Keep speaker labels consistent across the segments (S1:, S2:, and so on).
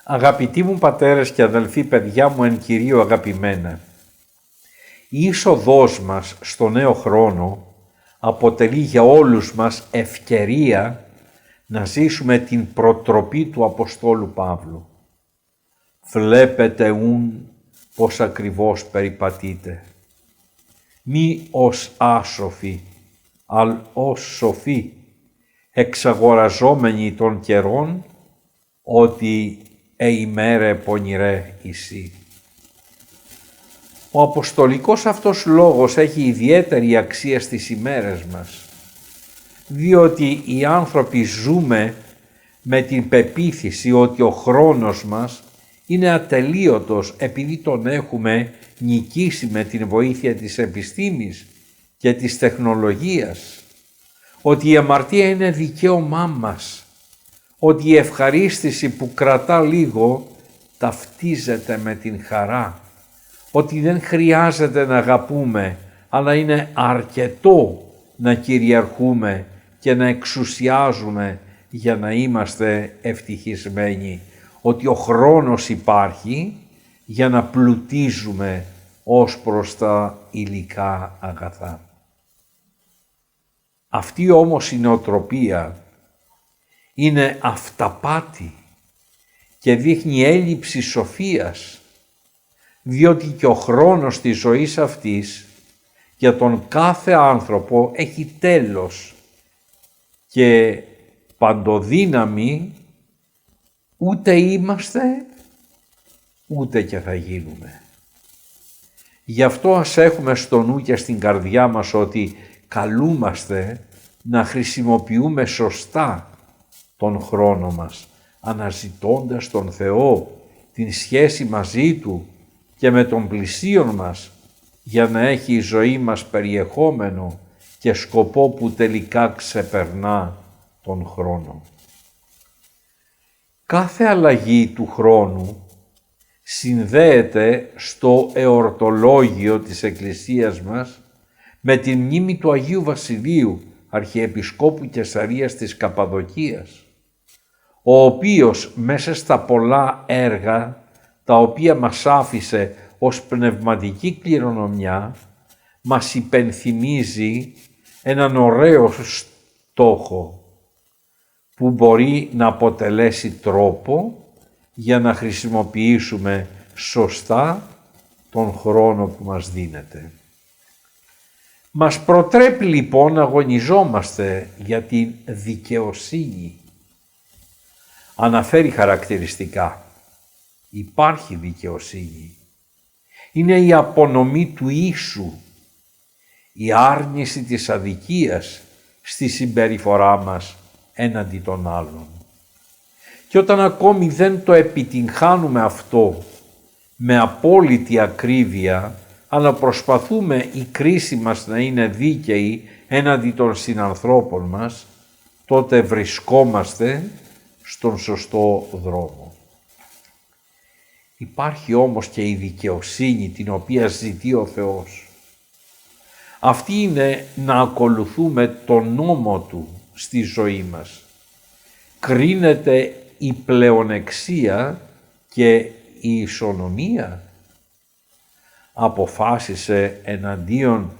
S1: Αγαπητοί μου πατέρες και αδελφοί, παιδιά μου εν Κυρίω αγαπημένα, η είσοδός μας στο νέο χρόνο αποτελεί για όλους μας ευκαιρία να ζήσουμε την προτροπή του Αποστόλου Παύλου. Βλέπετε ούν πως ακριβώς περιπατείτε. Μη ως άσοφοι, αλ ως σοφοί, εξαγοραζόμενοι των καιρών, ότι ημέρε πονηρέ εισί. Ο αποστολικός αυτός λόγος έχει ιδιαίτερη αξία στις ημέρες μας, διότι οι άνθρωποι ζούμε με την πεποίθηση ότι ο χρόνος μας είναι ατελείωτος επειδή τον έχουμε νικήσει με την βοήθεια της επιστήμης και της τεχνολογίας, ότι η αμαρτία είναι δικαίωμά μας, ότι η ευχαρίστηση που κρατά λίγο ταυτίζεται με την χαρά, ότι δεν χρειάζεται να αγαπούμε, αλλά είναι αρκετό να κυριαρχούμε και να εξουσιάζουμε για να είμαστε ευτυχισμένοι, ότι ο χρόνος υπάρχει για να πλουτίζουμε ως προς τα υλικά αγαθά. Αυτή όμως η νοοτροπία είναι αυταπάτη και δείχνει έλλειψη σοφίας, διότι και ο χρόνος της ζωής αυτής για τον κάθε άνθρωπο έχει τέλος και παντοδύναμη ούτε είμαστε ούτε και θα γίνουμε. Γι' αυτό ας έχουμε στο νου και στην καρδιά μας ότι καλούμαστε να χρησιμοποιούμε σωστά τον χρόνο μας, αναζητώντας τον Θεό, την σχέση μαζί Του και με τον πλησίον μας, για να έχει η ζωή μας περιεχόμενο και σκοπό που τελικά ξεπερνά τον χρόνο. Κάθε αλλαγή του χρόνου συνδέεται στο εορτολόγιο της Εκκλησίας μας με την μνήμη του Αγίου Βασιλείου, Αρχιεπισκόπου Καισαρίας της Καπαδοκίας, ο οποίος μέσα στα πολλά έργα τα οποία μας άφησε ως πνευματική κληρονομιά μας υπενθυμίζει έναν ωραίο στόχο που μπορεί να αποτελέσει τρόπο για να χρησιμοποιήσουμε σωστά τον χρόνο που μας δίνεται. Μας προτρέπει λοιπόν να αγωνιζόμαστε για την δικαιοσύνη. Αναφέρει χαρακτηριστικά. Υπάρχει δικαιοσύνη. Είναι η απονομή του ίσου, η άρνηση της αδικίας στη συμπεριφορά μας έναντι των άλλων. Και όταν ακόμη δεν το επιτυγχάνουμε αυτό με απόλυτη ακρίβεια, αλλά προσπαθούμε η κρίση μας να είναι δίκαιη έναντι των συνανθρώπων μας, τότε βρισκόμαστε στον σωστό δρόμο. Υπάρχει όμως και η δικαιοσύνη την οποία ζητεί ο Θεός. Αυτή είναι να ακολουθούμε τον νόμο Του στη ζωή μας. Κρίνεται η πλεονεξία και η ισονομία. Αποφάσισε εναντίον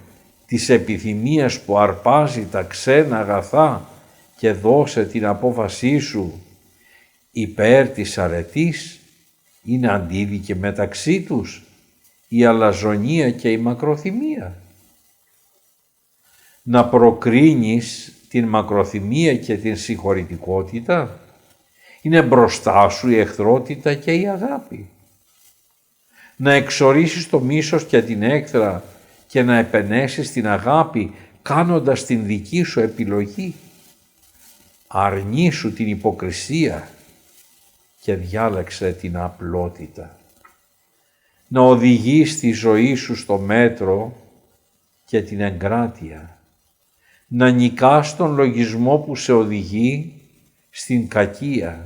S1: της επιθυμίας που αρπάζει τα ξένα αγαθά και δώσε την απόφασή σου υπέρ της αρετής. Είναι αντίδικη μεταξύ τους η αλαζονία και η μακροθυμία. Να προκρίνεις την μακροθυμία και την συγχωρητικότητα, είναι μπροστά σου η εχθρότητα και η αγάπη. Να εξορίσεις το μίσος και την έκθρα και να επενέσεις την αγάπη κάνοντας την δική σου επιλογή. Αρνήσου την υποκρισία και διάλεξε την απλότητα. Να οδηγείς τη ζωή σου στο μέτρο και την εγκράτεια. Να νικάς τον λογισμό που σε οδηγεί στην κακία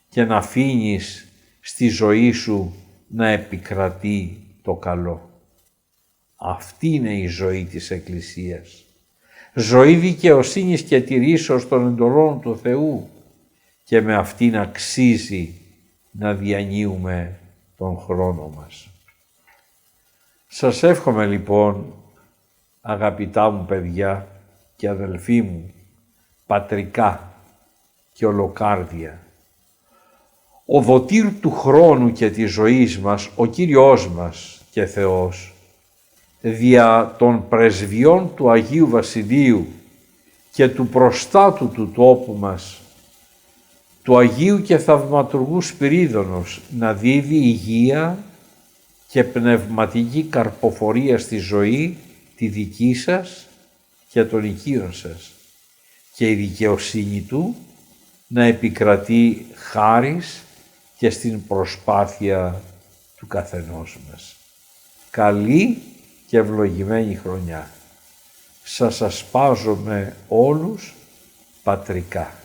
S1: και να αφήνεις στη ζωή σου να επικρατεί το καλό. Αυτή είναι η ζωή της Εκκλησίας. Ζωή δικαιοσύνης και τηρήσεως των εντολών του Θεού και με αυτήν αξίζει να διανύουμε τον χρόνο μας. Σας εύχομαι λοιπόν, αγαπητά μου παιδιά και αδελφοί μου, πατρικά και ολοκάρδια, ο δοτήρ του χρόνου και της ζωής μας, ο Κύριος μας και Θεός, δια των πρεσβειών του Αγίου Βασιλείου και του προστάτου του τόπου μας, του Αγίου και Θαυματουργού Σπυρίδωνος, να δίδει υγεία και πνευματική καρποφορία στη ζωή τη δική σας και των οικείων σας, και η δικαιοσύνη Του να επικρατεί χάρις και στην προσπάθεια του καθενός μας. Καλή και ευλογημένη χρονιά. Σας ασπάζομαι όλους πατρικά.